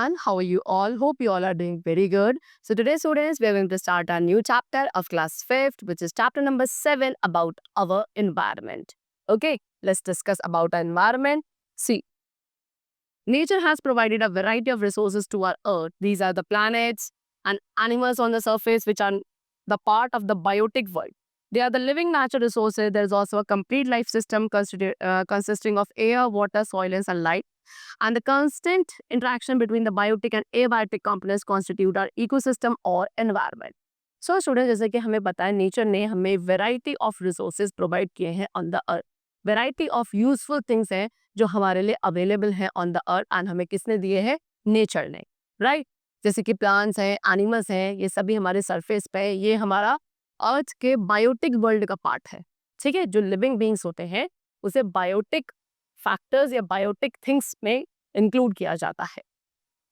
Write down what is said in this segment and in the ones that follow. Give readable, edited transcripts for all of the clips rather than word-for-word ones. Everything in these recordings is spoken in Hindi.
everyone. How are you all? Hope you all are doing very good. So today, students, we are going to start a new chapter of class 5th, which is chapter number 7 about our environment. Okay, let's discuss about our environment. See, nature has provided a variety of resources to our earth. These are the planets and animals on the surface, which are the part of the biotic world. They are the living natural resources. There is also a complete life system consisting of air, water, soil, and sunlight. And the constant interaction between the biotic and abiotic components constitute our ecosystem और environment. So स्टूडेंट, जैसे कि हमें पता है नेचर ने हमें वेराइटी ऑफ रिसोर्सेज प्रोवाइड किए हैं on the earth. Variety of useful things हैं जो हमारे लिए अवेलेबल हैं ऑन द अर्थ एंड हमें किसने दिए हैं? नेचर ने, राइट? जैसे कि प्लांट्स हैं, एनिमल्स हैं, ये सभी हमारे सरफेस पे, ये हमारा अर्थ के बायोटिक वर्ल्ड का पार्ट है. ठीक है, जो लिविंग बींग्स होते हैं उसे बायोटिक फैक्टर्स या बायोटिक थिंग्स में इंक्लूड किया जाता है.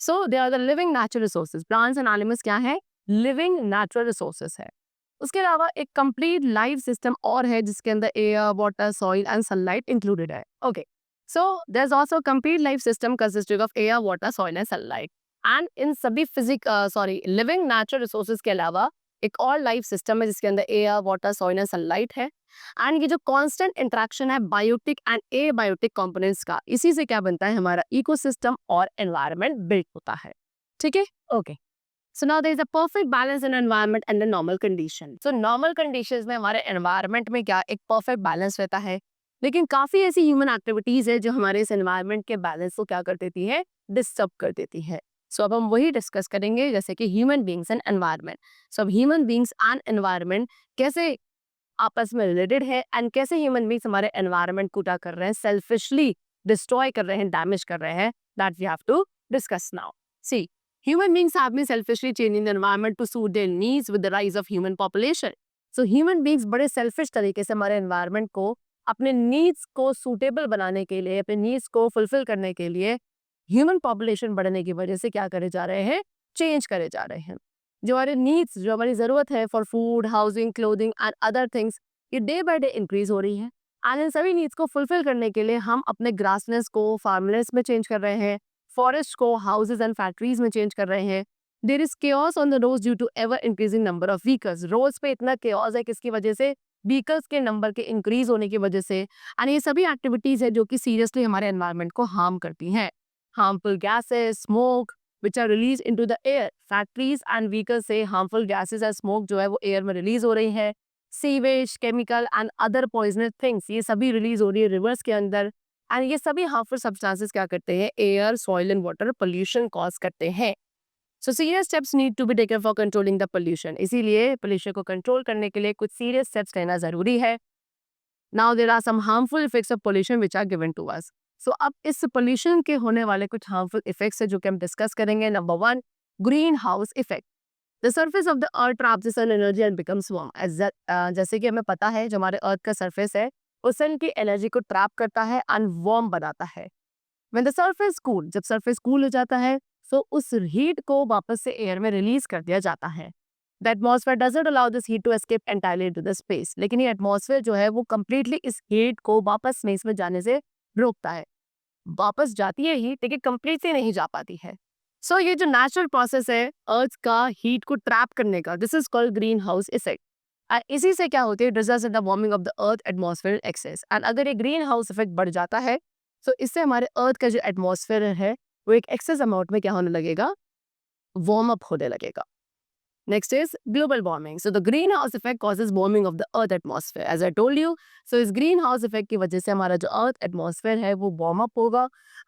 So they are the living natural resources. Plants and animals क्या है? लिविंग नेचुरल रिसोर्सेज है. उसके अलावा एक कंप्लीट लाइफ सिस्टम और है जिसके अंदर air, water, soil and sunlight included है. Okay, so there is also complete life system consisting of air, water, soil and sunlight. And इन सभी लिविंग नेचुरल रिसोर्सेज के अलावा एक और लाइफ सिस्टम है जिसके अंदर air, water, soil and sunlight है. एंड ये जो कांस्टेंट इंटरेक्शन है बायोटिक एंड एबायोटिक कंपोनेंट्स का, इसी से क्या बनता है? हमारा इकोसिस्टम और एनवायरनमेंट बिल्ड होता है. ठीक है, okay. So now there is a perfect balance in environment and the normal condition. So normal conditions में हमारे एनवायरनमेंट में क्या एक परफेक्ट बैलेंस रहता है, लेकिन काफी ऐसी ह्यूमन एक्टिविटीज है जो हमारे इस एनवायरनमेंट के बैलेंस को क्या कर देती है? डिस्टर्ब कर देती है. सो अब हम वही डिस्कस करेंगे जैसे कि ह्यूमन बींग्स एंड एनवायरनमेंट. सो अब ह्यूमन बींग्स एंड एनवायरनमेंट कैसे आपस में रिलेटेड है एंड कैसे ह्यूमन बींग्स हमारे एनवायरनमेंट को क्या कर रहे हैं? सेल्फिशली डिस्ट्रॉय कर रहे हैं, डैमेज कर रहे हैं. That we have to discuss now. See, human beings have been selfishly changing the environment to suit their needs with the rise of human population. So human beings बड़े सेल्फिश तरीके से हमारे एनवायरनमेंट को अपने नीड्स को सूटेबल बनाने के लिए, अपने नीड्स को फुलफिल करने के लिए ह्यूमन पॉपुलेशन बढ़ने की वजह से क्या करे जा रहे हैं? चेंज करे जा रहे हैं. जो हमारे नीड्स, जो हमारी जरूरत है for food, housing, clothing and other things, ये डे बाय डे इंक्रीज हो रही है. एंड इन सभी नीड्स को फुलफिल करने के लिए हम अपने ग्रासलैंड्स को फार्मलैंड्स में चेंज कर रहे हैं, फॉरेस्ट को हाउसेज एंड फैक्ट्रीज में चेंज कर रहे हैं. There is chaos on the roads due to ever increasing number of vehicles. Roads पे इतना केओस है किसकी वजह से? व्हीकल्स के नंबर के इंक्रीज होने की वजह से. एंड ये सभी एक्टिविटीज है जो कि सीरियसली हमारे एनवायरनमेंट को हार्म करती हैं. Harmful gases, smoke which are released into the air. Factories and vehicle से हार्मफुल गैसेस एंड स्मोक जो है वो एयर में रिलीज हो रही है. Sewage, chemical and other poisonous things, ये सभी रिलीज हो रही है रिवर्स के अंदर. एंड ये सभी हार्मफुल सब्सटेंसेस क्या करते हैं? Air, soil and water pollution cause करते हैं. So serious steps need to be taken for controlling the pollution. इसीलिए पोल्यूशन को कंट्रोल करने के लिए कुछ सीरियस स्टेप्स लेना जरूरी है. Now there are some harmful effects of pollution which are given to us. So अब इस पोल्यूशन के होने वाले कुछ हार्मफुल इफेक्ट्स है जो कि हम डिस्कस करेंगे. Number 1, greenhouse effect. The surface of the earth traps the sun energy and becomes warm. जैसे कि हमें पता है जो हमारे अर्थ का सरफेस है वो सन की एनर्जी को ट्रैप करता है एंड वार्म बनाता है. व्हेन द सरफेस कूल, जब सरफेस कूल हो जाता है तो उस हीट को वापस से एयर में रिलीज कर दिया जाता है. The atmosphere doesn't allow this heat to escape entirely into the space. लेकिन ये एटमॉस्फेयर जो है वो कंप्लीटली इस हीट को वापस स्पेस में जाने से रोकता है. वापस जाती है हीट लेकिन कंप्लीटली नहीं जा पाती है. सो ये जो नेचुरल प्रोसेस है अर्थ का हीट को ट्रैप करने का, this is called greenhouse effect. इसी से क्या होती है? Results in the warming of the earth atmosphere excess. And अगर ये ग्रीन हाउस इफेक्ट बढ़ जाता है तो इससे हमारे अर्थ का जो एटमॉस्फेयर है वो एक एक्सेस अमाउंट में क्या होने लगेगा? वार्म अप होने लगेगा. Next is global warming. So the greenhouse effect causes warming of the earth atmosphere. As I told you, so इस greenhouse effect की वजह से हमारा जो earth atmosphere है वो warm up होगा.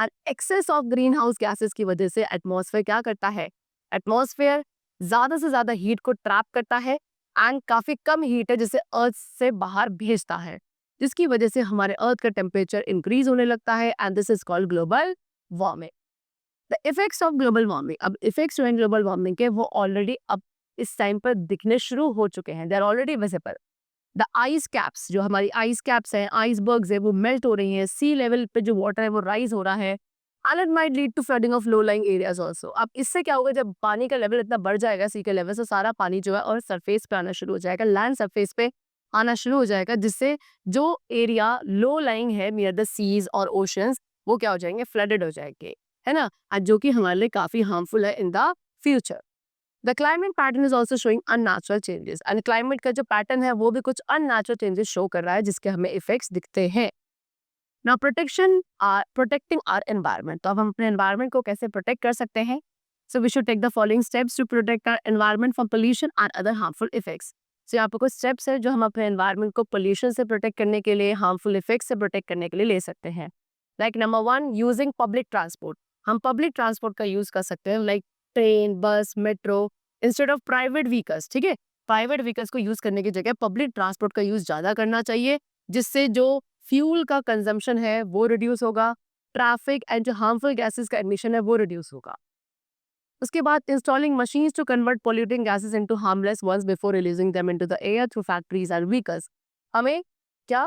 And excess of greenhouse gases की वजह से atmosphere क्या करता है? Atmosphere ज़्यादा से ज़्यादा heat को trap करता है and काफ़ी कम heat है जिसे earth से बाहर भेजता है, जिसकी वजह से हमारे earth का temperature increase होने लगता है and this is called global warming. The effects of global warming. अब effects जो हैं global warming के वो already अब इस टाइम पर दिखने शुरू हो चुके हैं. They are already visible. The ice caps, जो हमारी आइस कैप्स हैं, आइसबर्ग्स है, वो मेल्ट हो रही हैं. सी लेवल पे जो वाटर है वो राइज हो रहा है. And it might lead to flooding of low lying areas also. अब इससे क्या होगा? जब पानी का लेवल इतना बढ़ जाएगा सी के लेवल से, सारा पानी जो है और सरफेस पे आना शुरू हो जाएगा, लैंड सरफेस पे आना शुरू हो जाएगा, जिससे जो एरिया लो लाइंग है नियर द सीज और ओशंस वो क्या हो जाएंगे? फ्लडेड हो जाएंगे. है ना, जो कि हमारे लिए काफी हार्मफुल है in the future. The climate pattern is also showing unnatural changes, and climate का जो पैटर्न है वो भी कुछ अननेचुरल चेंजेस शो कर रहा है जिसके हमें इफेक्ट्स दिखते हैं। नाउ प्रोटेक्टिंग आवर एनवायरनमेंट, तो अब हम अपने एनवायरनमेंट को कैसे प्रोटेक्ट कर सकते हैं? So we should take the following steps to protect our environment from pollution and other harmful effects. So यहाँ पे कुछ स्टेप्स है जो हम अपने एनवायरनमेंट को पोल्यूशन से प्रोटेक्ट करने के लिए, हार्मफुल इफेक्ट्स से प्रोटेक्ट करने के लिए ले सकते हैं। Like number 1, using public transport. हम पब्लिक ट्रांसपोर्ट का यूज कर सकते हैं, लाइक ट्रेन, बस, metro, instead of private vehicles. ठीक है, प्राइवेट व्हीकल्स को यूज करने की जगह पब्लिक ट्रांसपोर्ट का यूज ज्यादा करना चाहिए, जिससे जो फ्यूल का कंजम्पशन है वो रिड्यूस होगा, ट्रैफिक एंड जो हार्मफुल गैसेस का एमिशन है वो रिड्यूस होगा। उसके बाद installing machines to convert polluting gases into harmless ones before releasing them into the air through factories and vehicles. हमें क्या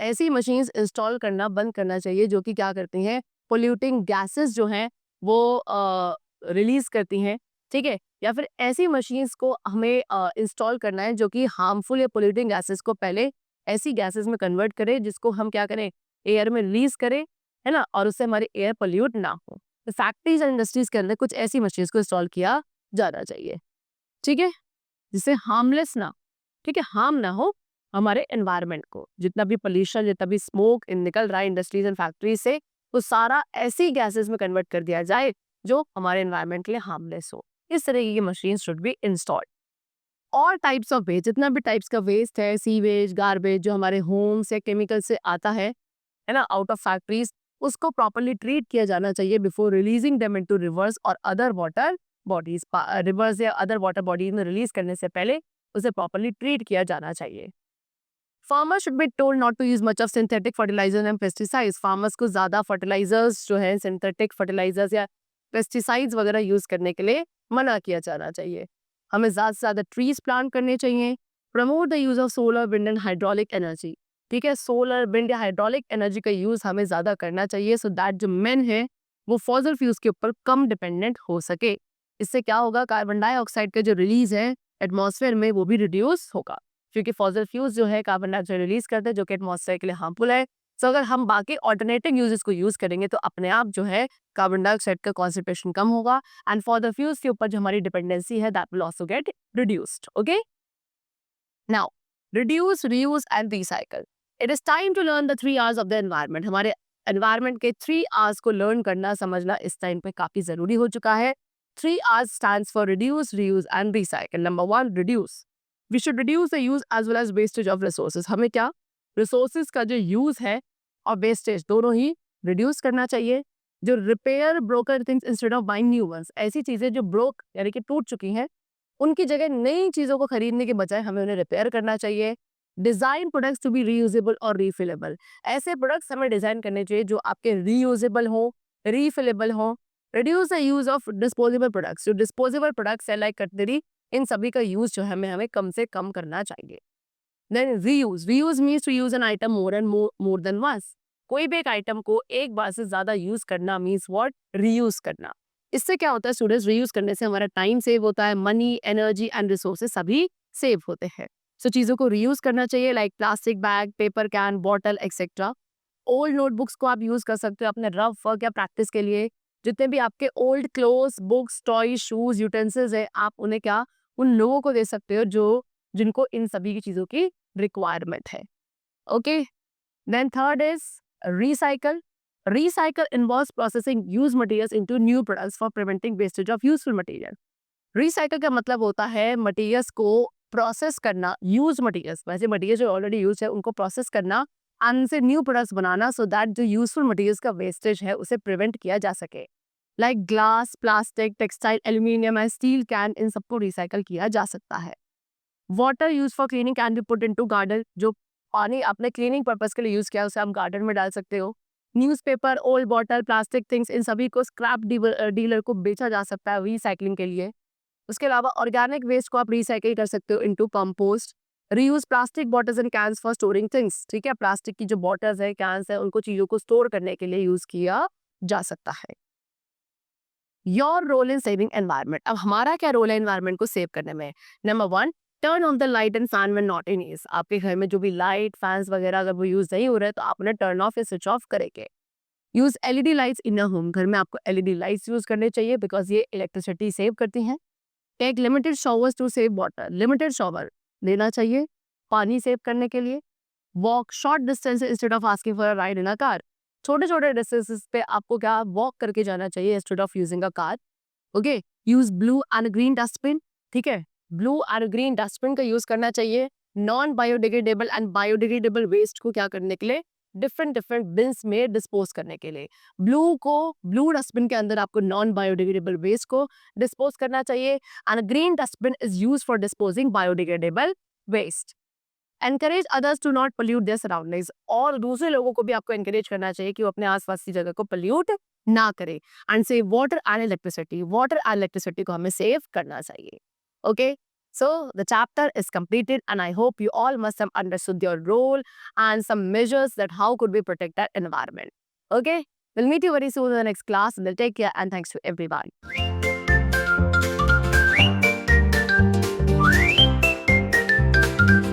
ऐसी मशीन्स इंस्टॉल करना बंद करना चाहिए जो कि क्या करती हैं, पोल्यूटिंग गैसेस जो हैं वो रिलीज करती हैं। ठीक है, या फिर ऐसी मशीन्स को हमें इंस्टॉल करना है जो कि हार्मफुल या पोल्यूटिंग गैसेस को पहले ऐसी गैसेस में कन्वर्ट करे जिसको हम क्या करें, एयर में रिलीज करें, है ना, और उससे हमारी एयर पोल्यूट ना हो। तो फैक्ट्रीज एंड इंडस्ट्रीज के अंदर कुछ ऐसी मशीन्स को इंस्टॉल किया जाना चाहिए। ठीक है, जिससे हार्मलेस ना, ठीक है, हार्म ना हो हमारे एनवायरनमेंट को। जितना भी पोल्यूशन, जितना भी स्मोक निकल रहा है इंडस्ट्रीज एंड फैक्ट्रीज से, वो सारा ऐसी गैसेस में कन्वर्ट कर दिया जाए जो हमारे एनवायरनमेंट के लिए हार्मलेस हो। इस तरह की मशीन शुड बी इंस्टॉल्ड। और टाइप्स ऑफ वेस्ट, जितना भी टाइप्स का वेस्ट है, सीवेज, गार्बेज, जो हमारे होम्स या केमिकल से आता है ना, आउट ऑफ फैक्ट्रीज, उसको प्रॉपरली ट्रीट किया जाना चाहिए before releasing them into rivers और अदर वाटर बॉडीज। रिवर्स या अदर वाटर बॉडीज में रिलीज करने से पहले उसे प्रॉपरली ट्रीट किया जाना चाहिए। Farmers should be told not to use much of synthetic fertilisers and pesticides. Farmers को ज्यादा फर्टिलाइजर्स जो है, सिंथेटिक फर्टिलाइजर्स या पेस्टिसाइड्स वगैरह यूज करने के लिए मना किया जाना चाहिए। हमें ज्यादा से ज्यादा ट्रीज प्लांट करने चाहिए। Promote the use of solar, wind and hydraulic energy. ठीक है, सोलर, विंड या हाइड्रोलिक एनर्जी का यूज हमें ज्यादा करना चाहिए, सो दैट जो मेन है वो फॉसिल फ्यूल्स के ऊपर कम डिपेंडेंट हो सके। इससे क्या होगा, कार्बन डाइऑक्साइड का जो रिलीज है एटमॉस्फेयर में वो भी रिड्यूस होगा, क्योंकि फॉसिल फ्यूल्स जो है कार्बन डाइऑक्साइड रिलीज करते हैं जो कि एटमॉस्फेयर के लिए हार्मफुल है। सो अगर हम बाकी ऑल्टरनेटिव यूजेस को यूज करेंगे तो अपने आप जो है कार्बन डाइऑक्साइड का कॉन्सेंट्रेशन कम होगा, एंड फॉर द फ्यूल्स के ऊपर जो हमारी डिपेंडेंसी है that will also get reduced. Okay, now reduce, reuse and recycle. It is time to learn the 3 R's of the environment. हमारे एनवायरनमेंट के 3 R's को लर्न करना, समझना इस टाइम पे काफी जरूरी हो चुका है। 3 R's stands for reduce, reuse and recycle. Number 1, reduce. We should reduce the use as well as wastage of resources. हमें क्या, रिसोर्सेज का जो यूज है और वेस्टेज दोनों ही रिड्यूस करना चाहिए। जो repair broken things instead of buying new ones, ऐसी चीजें जो ब्रोक यानी कि टूट चुकी हैं, उनकी जगह नई चीजों को खरीदने के बजाय हमें उन्हें रिपेयर करना चाहिए। Design products to be reusable और रीफिलेबल। ऐसे प्रोडक्ट्स हमें डिजाइन करने चाहिए जो आपके रीयूजेबल हो, रीफिलेबल हो। Reduce the use of disposable products. जो डिस्पोजेबल प्रोडक्ट्स है लाइक कटलरी, इन सभी का यूज जो है हमें कम से कम करना चाहिए। Then reuse. Reuse means to use an item more and more than once. कोई भी एक आइटम को एक बार से ज्यादा यूज करना मीन्स व्हाट, रीयूज करना। इससे क्या होता है स्टूडेंट्स, रीयूज करने से हमारा टाइम सेव होता है, मनी, एनर्जी एंड रिसोर्सेज सभी सेव होते हैं। सो चीजों को रीयूज करना चाहिए, like plastic bag, paper can, bottle etcetera. Old notebooks को आप यूज कर सकते हो अपने रफ वर्क या प्रैक्टिस के लिए। जितने भी आपके old clothes, books, toy, shoes, utensils है, आप उन्हें क्या, उन लोगों को दे सकते हो जो जिनको इन सभी की चीजों की रिक्वायरमेंट है। Okay, then third is recycle. Recycle involves processing used materials into new products for preventing wastage of useful material. Recycle का मतलब होता है मटेरियल्स को प्रोसेस करना, यूज मटेरियल्स, वैसे मटेरियल जो ऑलरेडी यूज है उनको प्रोसेस करना, उनसे न्यू प्रोडक्ट्स बनाना, सो दैट जो यूजफुल मटेरियल्स का वेस्टेज है उसे प्रिवेंट किया जा सके। Like glass, plastic, textile, aluminium and steel can, इन सबको रिसाइकल किया जा सकता है। Water use for cleaning can be put into garden. जो पानी आपने क्लीनिंग पर्पस के लिए यूज किया उसे आप गार्डन में डाल सकते हो। Newspaper, old bottle, plastic things, इन सभी को स्क्रैप डीलर को बेचा जा सकता है रिसाइकलिंग के लिए। उसके अलावा ऑर्गेनिक वेस्ट को आप रिसाइकिल कर सकते हो into compost. Reuse plastic bottles and cans for storing things. ठीक है, प्लास्टिक की जो बॉटल्स है, कैंस है, उनको चीजों को स्टोर करने के लिए यूज किया जा सकता है। Your role in saving environment. अब हमारा क्या रोल है एनवायरनमेंट को सेव करने में? Number 1, turn on the light and fan when not in use. आपके घर में जो भी लाइट, फैंस वगैरह अगर वो यूज नहीं हो रहे तो आप उन्हें टर्न ऑफ या स्विच ऑफ करेंगे। Use LED lights in a home, घर में आपको एलईडी लाइट्स यूज करने चाहिए बिकॉज ये इलेक्ट्रिसिटी सेव करती हैं। Take limited showers to save water, limited shower लेना चाहिए पानी सेव करने के लिए। Walk short distance instead of asking for a ride in a car, छोटे छोटे डिस्टेंसेस पे आपको क्या वॉक करके जाना चाहिए instead of using a car. Okay, use blue and green dustbin, ठीक है, ब्लू एंड ग्रीन डस्टबिन का यूज करना चाहिए non biodegradable and biodegradable waste को क्या करने के लिए, डिफरेंट डिफरेंट बिन्स में डिस्पोज करने के लिए। ब्लू डस्टबिन के अंदर आपको नॉन बायोडिग्रेडेबल वेस्ट को डिस्पोज करना चाहिए and green dustbin is use for disposing biodegradable waste. Encourage others to not pollute there surroundings, और दूसरे लोगों को भी आपको एनकरेज करना चाहिए कि वो अपने आसपास की जगह को पोल्यूट ना करें। And save water and electricity, water and electricity को हमें सेव करना चाहिए। Okay, so the chapter is completed and I hope you all must have understood your role and some measures that how could we protect that environment. Okay, we'll meet you very soon in the next class and take care and thanks to everyone.